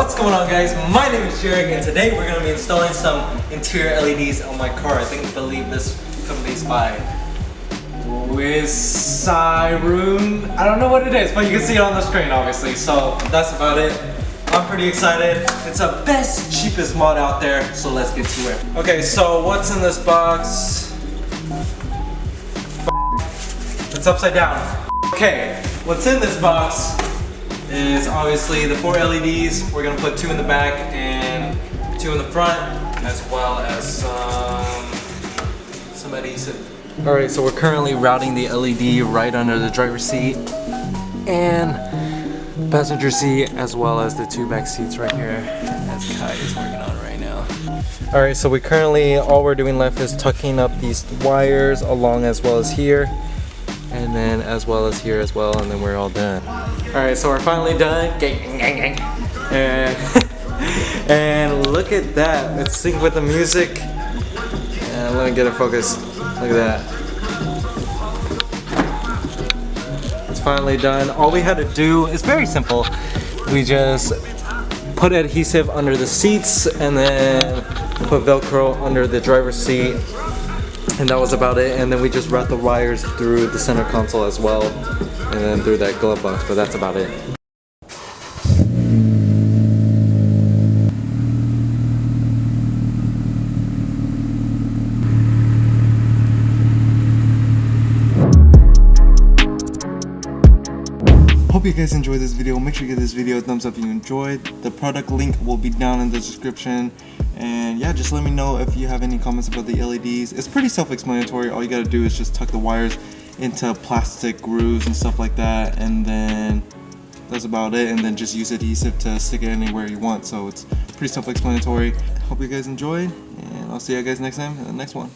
What's going on, guys? My name is Jarek, and today we're going to be installing some interior LEDs on my car. I believe this company's by Room. I don't know what it is, but you can see it on the screen, obviously. So that's about it. I'm pretty excited. It's the best, cheapest mod out there, so let's get to it. Okay, so what's in this box? It's upside down. Okay, what's in this box is obviously the 4 LEDs. We're gonna put 2 in the back and 2 in the front, as well as some adhesive. Alright, so we're currently routing the LED right under the driver's seat and passenger seat, as well as the 2 back seats right here, as Kai is working on right now. Alright, so all we're doing left is tucking up these wires along as well as here, and then as well as here as well, and then we're all done. Alright, so we're finally done. And look at that. It's synced with the music. And let me get it focused. Look at that. It's finally done. All we had to do is very simple. We just put adhesive under the seats and then put Velcro under the driver's seat. And that was about it. And then we just wrapped the wires through the center console as well, and then through that glove box, but that's about it. Hope you guys enjoyed this video. Make sure you give this video a thumbs up if you enjoyed. The product link will be down in the description. And yeah, just let me know if you have any comments about the LEDs. It's pretty self-explanatory. All you gotta do is just tuck the wires into plastic grooves and stuff like that, and then that's about it. And then just use adhesive to stick it anywhere you want. So it's pretty self-explanatory. Hope you guys enjoyed, and I'll see you guys next time in the next one.